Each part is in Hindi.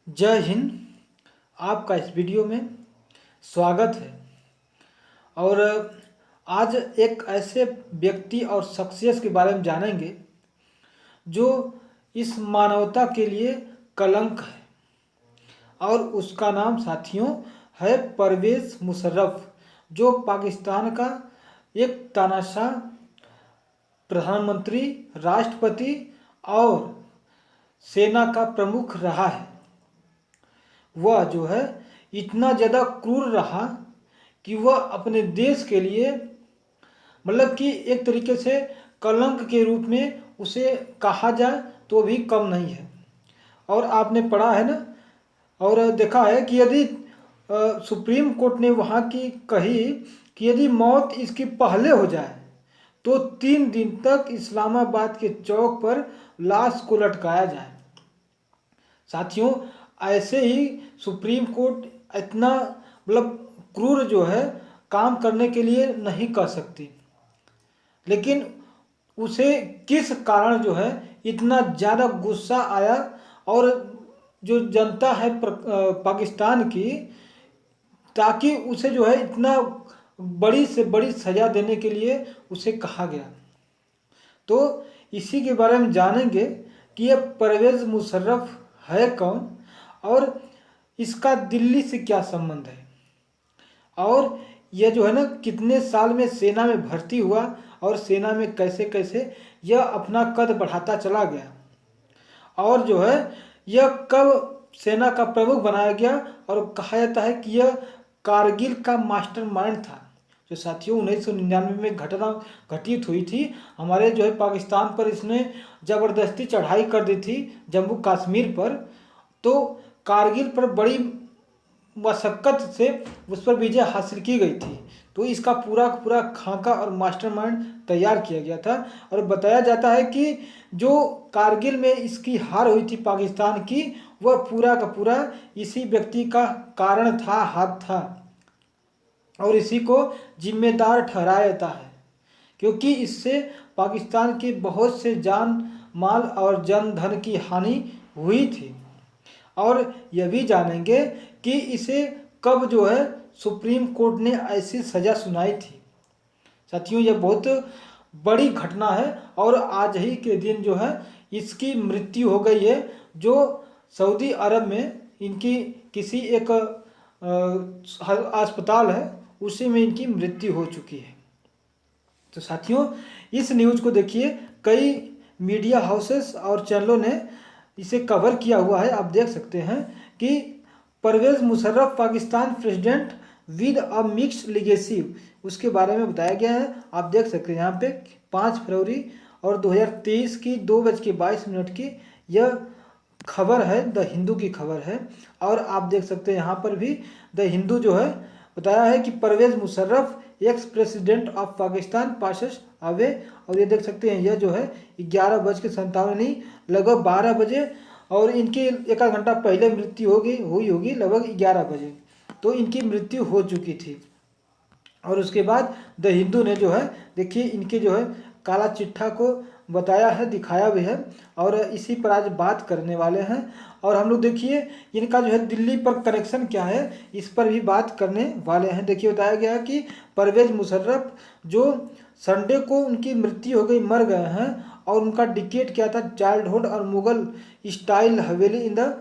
जय हिंद। आपका इस वीडियो में स्वागत है। और आज एक ऐसे व्यक्ति और शख्सियत के बारे में जानेंगे जो इस मानवता के लिए कलंक है, और उसका नाम साथियों है परवेज़ मुशर्रफ, जो पाकिस्तान का एक तानाशाह प्रधानमंत्री, राष्ट्रपति और सेना का प्रमुख रहा है। वह जो है इतना ज़्यादा क्रूर रहा कि वह अपने देश के लिए मतलब कि एक तरीके से कलंक के रूप में उसे कहा जाए तो भी कम नहीं है। और आपने पढ़ा है ना और देखा है कि यदि सुप्रीम कोर्ट ने वहाँ की कही कि यदि मौत इसकी पहले हो जाए तो 3 दिन तक इस्लामाबाद के चौक पर लाश को लटकाया जाए। साथियों, ऐसे ही सुप्रीम कोर्ट इतना मतलब क्रूर जो है काम करने के लिए नहीं कर सकती, लेकिन उसे किस कारण जो है इतना ज़्यादा गुस्सा आया और जो जनता है पाकिस्तान की, ताकि उसे जो है इतना बड़ी से बड़ी सज़ा देने के लिए उसे कहा गया। तो इसी के बारे में जानेंगे कि यह परवेज़ मुशर्रफ है कौन और इसका दिल्ली से क्या संबंध है, और यह जो है ना कितने साल में सेना में भर्ती हुआ और सेना में कैसे कैसे यह अपना कद बढ़ाता चला गया, और जो है यह कब सेना का प्रमुख बनाया गया। और कहा जाता है कि यह कारगिल का मास्टरमाइंड था, जो साथियों 1999 में घटना घटित हुई थी। हमारे जो है पाकिस्तान पर इसने ज़बरदस्ती चढ़ाई कर दी थी जम्मू कश्मीर पर, तो कारगिल पर बड़ी मशक्क़त से उस पर विजय हासिल की गई थी। तो इसका पूरा का पूरा खाका और मास्टरमाइंड तैयार किया गया था। और बताया जाता है कि जो कारगिल में इसकी हार हुई थी पाकिस्तान की, वह पूरा का पूरा इसी व्यक्ति का कारण था, हाथ था, और इसी को जिम्मेदार ठहराया जाता है, क्योंकि इससे पाकिस्तान के बहुत से जान माल और जन धन की हानि हुई थी। और यह भी जानेंगे कि इसे कब जो है सुप्रीम कोर्ट ने ऐसी सज़ा सुनाई थी। साथियों, यह बहुत बड़ी घटना है और आज ही के दिन जो है इसकी मृत्यु हो गई है, जो सऊदी अरब में इनकी किसी एक अस्पताल है उसी में इनकी मृत्यु हो चुकी है। तो साथियों, इस न्यूज़ को देखिए, कई मीडिया हाउसेस और चैनलों ने इसे कवर किया हुआ है। आप देख सकते हैं कि Pervez Musharraf Pakistan president with a mixed legacy, उसके बारे में बताया गया है। आप देख सकते हैं यहाँ पे 5 फरवरी और 2023 की 2:22 की यह खबर है, द हिंदू की खबर है। और आप देख सकते हैं यहाँ पर भी द हिंदू जो है बताया है कि Pervez Musharraf ex president of Pakistan passes away. और ये देख सकते हैं यह जो है 11:57 नहीं, लगभग 12 बजे, और इनकी एक आध घंटा पहले मृत्यु हुई होगी लगभग 11 बजे, तो इनकी मृत्यु हो चुकी थी। और उसके बाद द हिंदू ने जो है देखिए इनके जो है काला चिट्ठा को बताया है, दिखाया भी है, और इसी पर आज बात करने वाले हैं। और हम लोग देखिए इनका जो है दिल्ली पर कनेक्शन क्या है, इस पर भी बात करने वाले हैं। देखिए बताया गया है कि परवेज़ मुशर्रफ जो संडे को उनकी मृत्यु हो गई, मर गए हैं, और उनका डिकेट क्या था, चाइल्डहुड और Mughal style Haveli in the,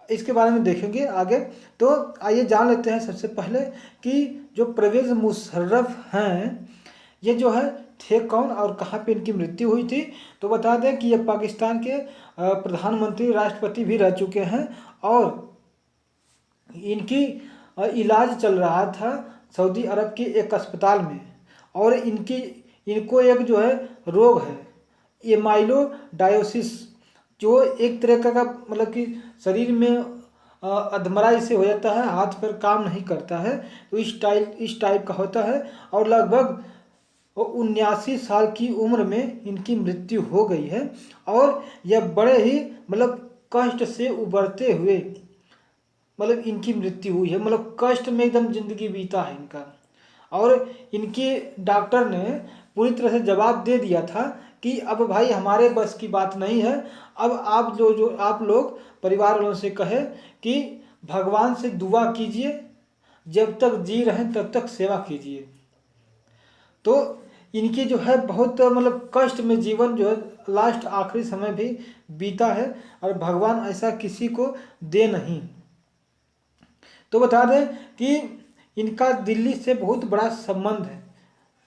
इसके बारे में देखेंगे आगे। तो आइए जान लेते हैं सबसे पहले कि जो परवेज़ मुशर्रफ हैं ये जो है थे कौन और कहाँ पे इनकी मृत्यु हुई थी। तो बता दें कि ये पाकिस्तान के प्रधानमंत्री, राष्ट्रपति भी रह चुके हैं, और इनकी इलाज चल रहा था सऊदी अरब के एक अस्पताल में। और इनको एक जो है रोग है एमाइलोडायोसिस, जो एक तरह का मतलब कि शरीर में अधमराई से हो जाता है, हाथ पर काम नहीं करता है, तो इस टाइप का होता है। और लगभग 79 साल की उम्र में इनकी मृत्यु हो गई है। और यह बड़े ही मतलब कष्ट से उबरते हुए मतलब इनकी मृत्यु हुई है, मतलब कष्ट में एकदम जिंदगी बीता है इनका। और इनके डॉक्टर ने पूरी तरह से जवाब दे दिया था कि अब भाई हमारे बस की बात नहीं है, अब आप जो आप लोग परिवार वालों से कहे कि भगवान से दुआ कीजिए, जब तक जी रहे तब तक सेवा कीजिए। तो इनकी जो है बहुत मतलब कष्ट में जीवन जो है लास्ट आखिरी समय भी बीता है, और भगवान ऐसा किसी को दे नहीं। तो बता दें कि इनका दिल्ली से बहुत बड़ा संबंध है,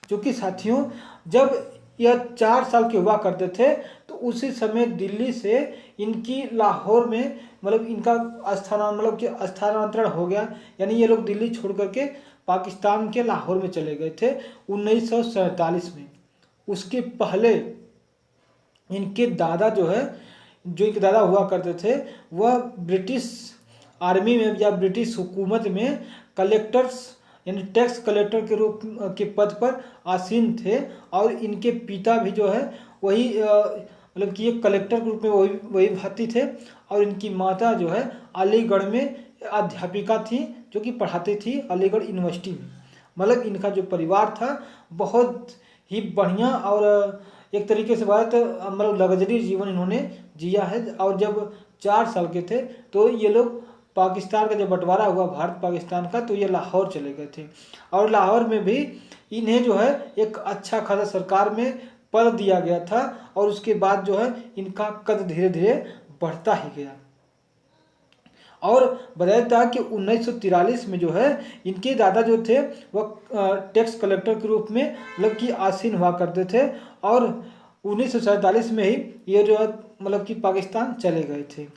क्योंकि साथियों जब यह 4 साल के हुआ करते थे तो उसी समय दिल्ली से इनकी लाहौर में मतलब इनका स्थानांतरण हो गया, यानी ये लोग दिल्ली छोड़ करके पाकिस्तान के लाहौर में चले गए थे 1947 में। उसके पहले इनके दादा जो है, जो इनके दादा हुआ करते थे, वह ब्रिटिश आर्मी में या ब्रिटिश हुकूमत में कलेक्टर्स यानी टैक्स कलेक्टर के रूप के पद पर आसीन थे, और इनके पिता भी जो है वही मतलब कि एक कलेक्टर के रूप में वही भर्ती थे, और इनकी माता जो है अलीगढ़ में अध्यापिका थी, जो कि पढ़ाती थी अलीगढ़ यूनिवर्सिटी में। मतलब इनका जो परिवार था बहुत ही बढ़िया और एक तरीके से बात मतलब लग्जरी जीवन इन्होंने जिया है। और जब 4 साल के थे तो ये लोग पाकिस्तान का जब बंटवारा हुआ भारत पाकिस्तान का, तो ये लाहौर चले गए थे, और लाहौर में भी इन्हें जो है एक अच्छा खासा सरकार में पद दिया गया था, और उसके बाद जो है इनका कद धीरे धीरे बढ़ता ही गया। और बताया था कि 1943 में जो है इनके दादा जो थे वह टैक्स कलेक्टर के रूप में मतलब कि आसीन हुआ करते थे, और 1947 में ही ये जो है मतलब कि पाकिस्तान चले गए थे।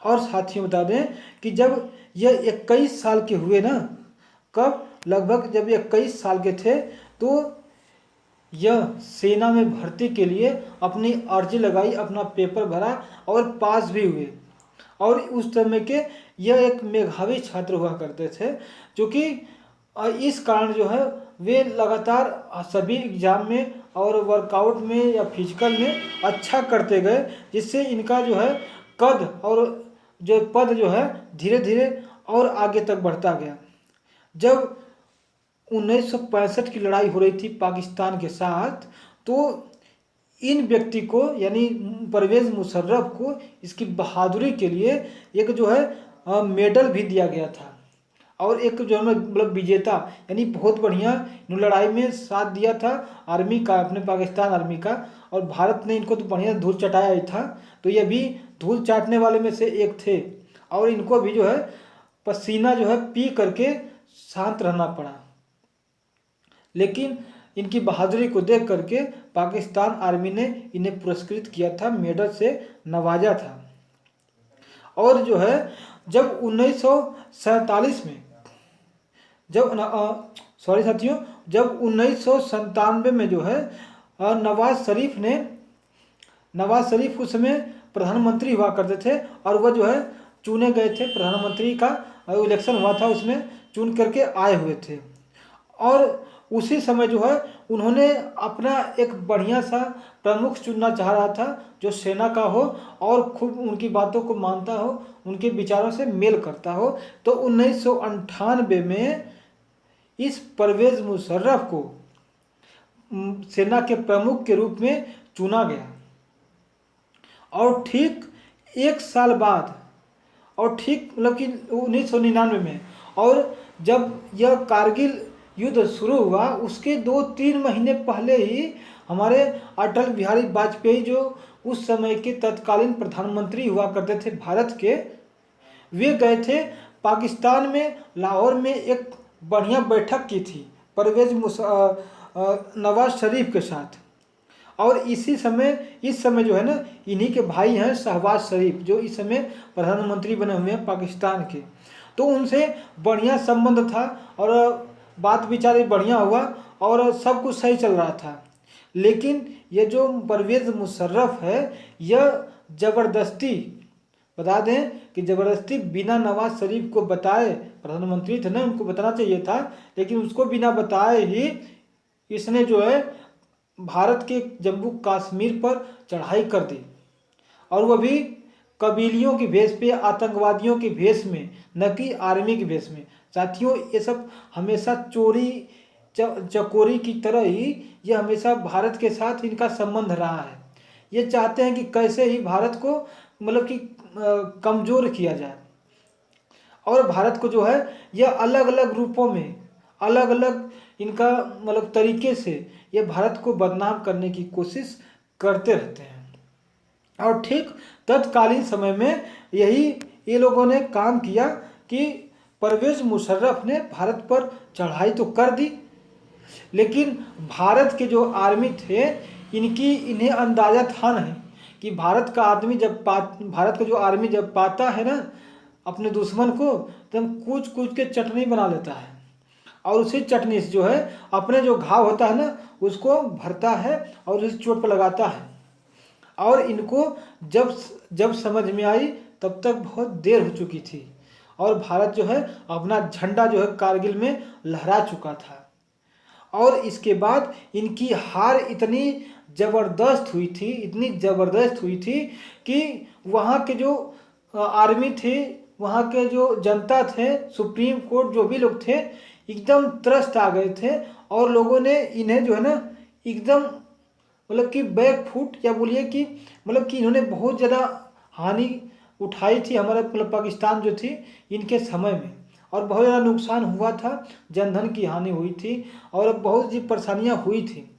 और साथियों बता दें कि जब ये 21 साल के हुए ना, कब लगभग जब ये 21 साल के थे तो यह सेना में भर्ती के लिए अपनी अर्जी लगाई, अपना पेपर भरा और पास भी हुए। और उस समय के यह एक मेधावी छात्र हुआ करते थे, जो कि इस कारण जो है वे लगातार सभी एग्जाम में और वर्कआउट में या फिजिकल में अच्छा करते गए, जिससे इनका जो है कद और जो पद जो है धीरे धीरे और आगे तक बढ़ता गया। जब 1965 की लड़ाई हो रही थी पाकिस्तान के साथ, तो इन व्यक्ति को यानी परवेज़ मुशर्रफ को इसकी बहादुरी के लिए एक जो है मेडल भी दिया गया था, और एक जो है मतलब विजेता यानी बहुत बढ़िया लड़ाई में साथ दिया था आर्मी का, अपने पाकिस्तान आर्मी का। और भारत ने इनको तो बढ़िया धूल चटाया ही था, तो ये भी धूल चाटने वाले में से एक थे, और इनको भी जो है पसीना जो है पी करके शांत रहना पड़ा। लेकिन इनकी बहादुरी को देख करके पाकिस्तान आर्मी ने इन्हें पुरस्कृत किया था, मेडल से नवाजा था। और जो है जब 1947 में जब सॉरी साथियों, जब 1997 में जो है नवाज शरीफ उस समय प्रधानमंत्री हुआ करते थे, और वह जो है चुने गए थे, प्रधानमंत्री का इलेक्शन हुआ था, उसमें चुन करके आए हुए थे। और उसी समय जो है उन्होंने अपना एक बढ़िया सा प्रमुख चुनना चाह रहा था, जो सेना का हो और खूब उनकी बातों को मानता हो, उनके विचारों से मेल करता हो। तो 1998 में इस परवेज़ मुशर्रफ को सेना के प्रमुख के रूप में चुना गया। और ठीक 1 साल बाद, और ठीक मतलब कि 1999 में, और जब यह कारगिल युद्ध शुरू हुआ उसके 2-3 महीने पहले ही हमारे अटल बिहारी वाजपेयी, जो उस समय के तत्कालीन प्रधानमंत्री हुआ करते थे भारत के, वे गए थे पाकिस्तान में, लाहौर में एक बढ़िया बैठक की थी नवाज शरीफ के साथ। और इस समय जो है ना, इन्हीं के भाई हैं शहबाज शरीफ, जो इस समय प्रधानमंत्री बने हुए हैं पाकिस्तान के। तो उनसे बढ़िया संबंध था और बात विचार बढ़िया हुआ और सब कुछ सही चल रहा था। लेकिन ये जो परवेज़ मुशर्रफ है, यह ज़बरदस्ती, बता दें कि ज़बरदस्ती बिना नवाज शरीफ को बताए, प्रधानमंत्री थे ना, उनको बताना चाहिए था, लेकिन उसको बिना बताए ही इसने जो है भारत के जम्मू कश्मीर पर चढ़ाई कर दी, और वह भी कबीलियों के भेष पे, आतंकवादियों के भेष में, न कि आर्मी के भेष में। साथियों ये सब हमेशा चोरी चकोरी की तरह ही ये हमेशा भारत के साथ इनका संबंध रहा है। ये चाहते हैं कि कैसे ही भारत को मतलब कि कमज़ोर किया जाए, और भारत को जो है यह अलग अलग रूपों में, अलग अलग इनका मतलब तरीके से ये भारत को बदनाम करने की कोशिश करते रहते हैं। और ठीक तत्कालीन समय में यही ये लोगों ने काम किया कि परवेज़ मुशर्रफ ने भारत पर चढ़ाई तो कर दी, लेकिन भारत के जो आर्मी थे इन्हें अंदाज़ा था नहीं कि भारत का जो आर्मी जब पाता है ना अपने दुश्मन को, तब कूच कूच के चटनी बना लेता है, और उसी चटनी से जो है अपने जो घाव होता है ना उसको भरता है और उस चोट पर लगाता है। और इनको जब समझ में आई तब तक बहुत देर हो चुकी थी, और भारत जो है अपना झंडा जो है कारगिल में लहरा चुका था। और इसके बाद इनकी हार इतनी ज़बरदस्त हुई थी, इतनी ज़बरदस्त हुई थी कि वहाँ के जो आर्मी थे, वहाँ के जो जनता थे, सुप्रीम कोर्ट जो भी लोग थे, एकदम त्रस्त आ गए थे। और लोगों ने इन्हें जो है ना एकदम मतलब कि बैक फुट, या बोलिए कि मतलब कि इन्होंने बहुत ज़्यादा हानि उठाई थी हमारे मतलब पाकिस्तान जो थी इनके समय में, और बहुत ज़्यादा नुकसान हुआ था, जनधन की हानि हुई थी और बहुत सी परेशानियाँ हुई थी।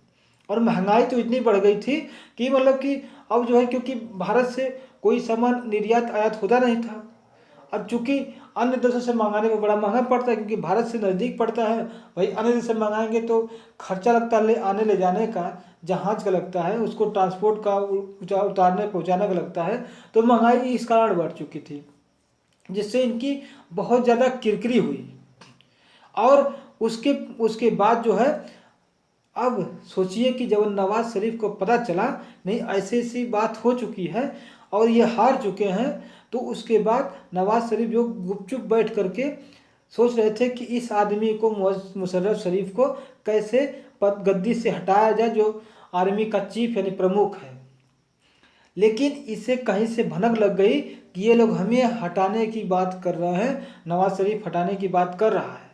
और महंगाई तो इतनी बढ़ गई थी कि मतलब कि अब जो है, क्योंकि भारत से कोई सामान निर्यात आयात होता नहीं था, अब चूँकि अन्य देशों से मंगाने में बड़ा महंगा पड़ता है क्योंकि भारत से नज़दीक पड़ता है, भाई अन्य देश से मंगाएंगे तो खर्चा लगता है आने ले जाने का, जहाज़ का लगता है, उसको ट्रांसपोर्ट का उतारने पहुंचाने का लगता है, तो महंगाई इस कारण बढ़ चुकी थी, जिससे इनकी बहुत ज़्यादा किरकिरी हुई। और उसके बाद जो है, अब सोचिए कि जब नवाज शरीफ को पता चला नहीं ऐसी ऐसी बात हो चुकी है और ये हार चुके हैं, तो उसके बाद नवाज शरीफ जो गुपचुप बैठ करके सोच रहे थे कि इस आदमी को मुशर्रफ शरीफ को कैसे गद्दी से हटाया जाए, जो आर्मी का चीफ यानी प्रमुख है। लेकिन इसे कहीं से भनक लग गई कि ये लोग हमें हटाने की बात कर रहे हैं, नवाज शरीफ हटाने की बात कर रहा है,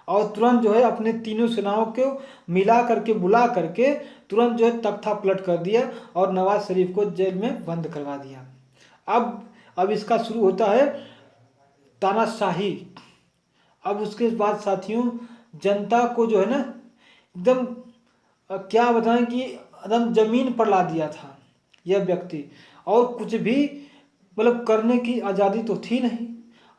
और तुरंत जो है अपने तीनों सेनाओं को मिला करके बुला करके तुरंत जो है तख्ता पलट कर दिया और नवाज शरीफ को जेल में बंद करवा दिया। अब इसका शुरू होता है तानाशाही। अब उसके बाद साथियों जनता को जो है ना एकदम क्या बताएं कि एकदम जमीन पर ला दिया था यह व्यक्ति, और कुछ भी मतलब करने की आज़ादी तो थी नहीं,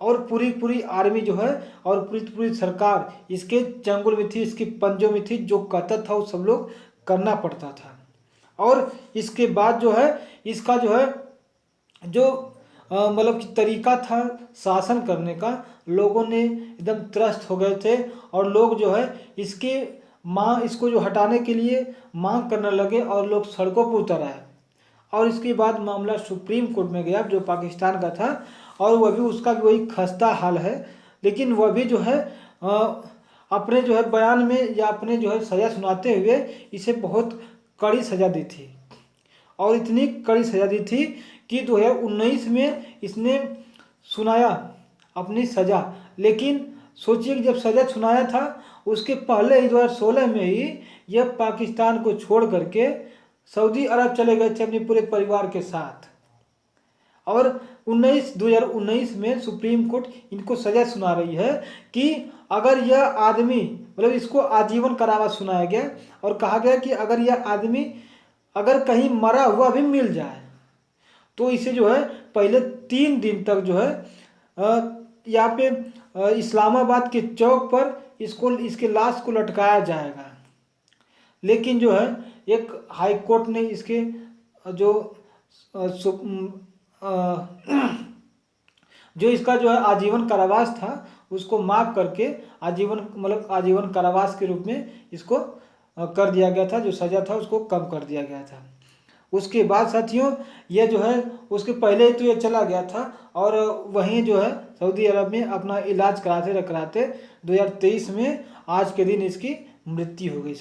और पूरी आर्मी जो है और पूरी सरकार इसके चंगुल में थी, इसके पंजों में थी, जो कहता था वो सब लोग करना पड़ता था। और इसके बाद जो है इसका जो है जो मतलब कि तरीका था शासन करने का, लोगों ने एकदम त्रस्त हो गए थे, और लोग जो है इसको जो हटाने के लिए मांग करने लगे और लोग सड़कों पर उतर आए। और इसके बाद मामला सुप्रीम कोर्ट में गया जो पाकिस्तान का था, और वह भी उसका भी वही खस्ता हाल है, लेकिन वह भी जो है अपने जो है बयान में या अपने जो है सज़ा सुनाते हुए इसे बहुत कड़ी सज़ा दी थी, और इतनी कड़ी सज़ा दी थी कि 2019 में इसने सुनाया अपनी सज़ा। लेकिन सोचिए कि जब सज़ा सुनाया था उसके पहले ही 2016 में ही यह पाकिस्तान को छोड़ करके सऊदी अरब चले गए थे अपने पूरे परिवार के साथ। और 2019 में सुप्रीम कोर्ट इनको सज़ा सुना रही है कि अगर यह आदमी मतलब इसको आजीवन कारावास सुनाया गया, और कहा गया कि अगर यह आदमी अगर कहीं मरा हुआ भी मिल जाए तो इसे जो है पहले 3 दिन तक जो है यहाँ पे इस्लामाबाद के चौक पर इसके लाश को लटकाया जाएगा। लेकिन जो है एक हाई कोर्ट ने इसके जो इसका जो है आजीवन कारावास था उसको माफ करके आजीवन कारावास के रूप में इसको कर दिया गया था, जो सज़ा था उसको कम कर दिया गया था। उसके बाद साथियों ये जो है उसके पहले ही तो ये चला गया था, और वहीं जो है सऊदी अरब में अपना इलाज कराते 2023 में आज के दिन इसकी मृत्यु हो गई।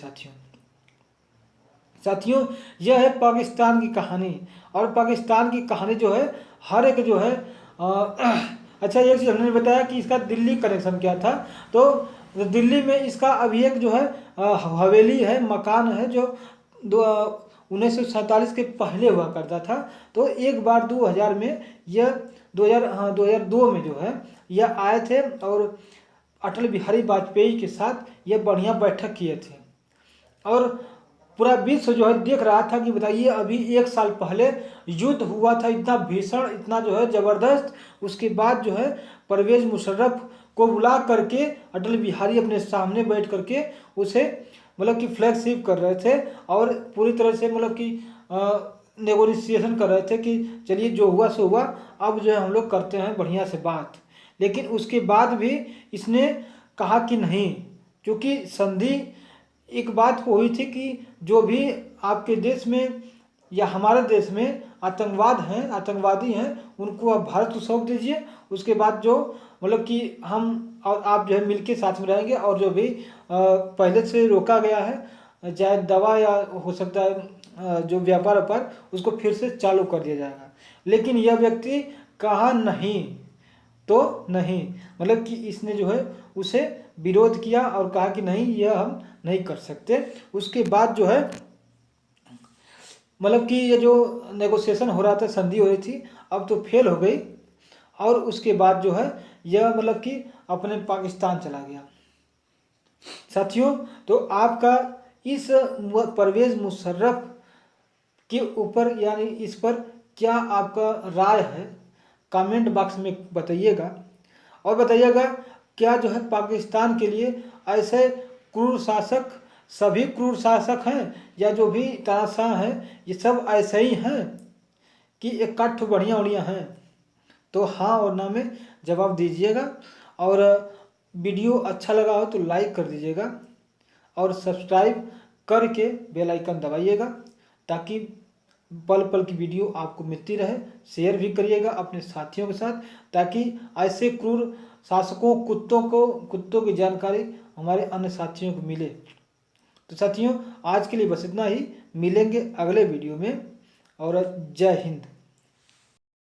साथियों यह है पाकिस्तान की कहानी, और पाकिस्तान की कहानी जो है हर एक जो है अच्छा एक चीज़ हमने बताया कि इसका दिल्ली कनेक्शन क्या था, तो तो दिल्ली में इसका अभी एक जो है हवेली है, मकान है, जो 1947 के पहले हुआ करता था। तो एक बार 2000 में यह 2002 में जो है यह आए थे और अटल बिहारी वाजपेयी के साथ यह बढ़िया बैठक किए थे। और पूरा विश्व जो है देख रहा था कि बताइए अभी 1 साल पहले युद्ध हुआ था, इतना भीषण, इतना जो है ज़बरदस्त। उसके बाद जो है परवेज मुशर्रफ को बुला करके अटल बिहारी अपने सामने बैठ करके उसे मतलब कि फ्लैगशिप कर रहे थे और पूरी तरह से मतलब कि नेगोशिएशन कर रहे थे कि चलिए जो हुआ सो हुआ, अब जो है हम लोग करते हैं बढ़िया से बात। लेकिन उसके बाद भी इसने कहा कि नहीं, क्योंकि संधि एक बात को हुई थी कि जो भी आपके देश में या हमारे देश में आतंकवादी हैं, उनको आप भारत को सौंप दीजिए। उसके बाद जो मतलब कि हम और आप जो है मिलके साथ में रहेंगे, और जो भी पहले से रोका गया है चाहे दवा या हो सकता है जो व्यापार उसको फिर से चालू कर दिया जाएगा। लेकिन यह व्यक्ति कहा नहीं तो नहीं, मतलब कि इसने जो है उसे विरोध किया और कहा कि नहीं, यह हम नहीं कर सकते। उसके बाद जो है मतलब कि ये जो नेगोशिएशन हो रहा था, संधि हो रही थी, अब तो फेल हो गई। और उसके बाद जो है यह मतलब कि अपने पाकिस्तान चला गया। साथियों, तो आपका इस परवेज मुशर्रफ के ऊपर यानी इस पर क्या आपका राय है, कमेंट बॉक्स में बताइएगा। और बताइएगा क्या जो है पाकिस्तान के लिए ऐसे क्रूर शासक, सभी क्रूर शासक हैं या जो भी तानाशाह हैं, ये सब ऐसे ही हैं कि एक काठ बढ़िया बढ़िया हैं? तो हाँ और ना में जवाब दीजिएगा। और वीडियो अच्छा लगा हो तो लाइक कर दीजिएगा और सब्सक्राइब करके बेल आइकन दबाइएगा, ताकि पल पल की वीडियो आपको मिलती रहे। शेयर भी करिएगा अपने साथियों के साथ, ताकि ऐसे क्रूर शासकों, कुत्तों की जानकारी हमारे अन्य साथियों को मिले। तो साथियों, आज के लिए बस इतना ही। मिलेंगे अगले वीडियो में, और जय हिंद।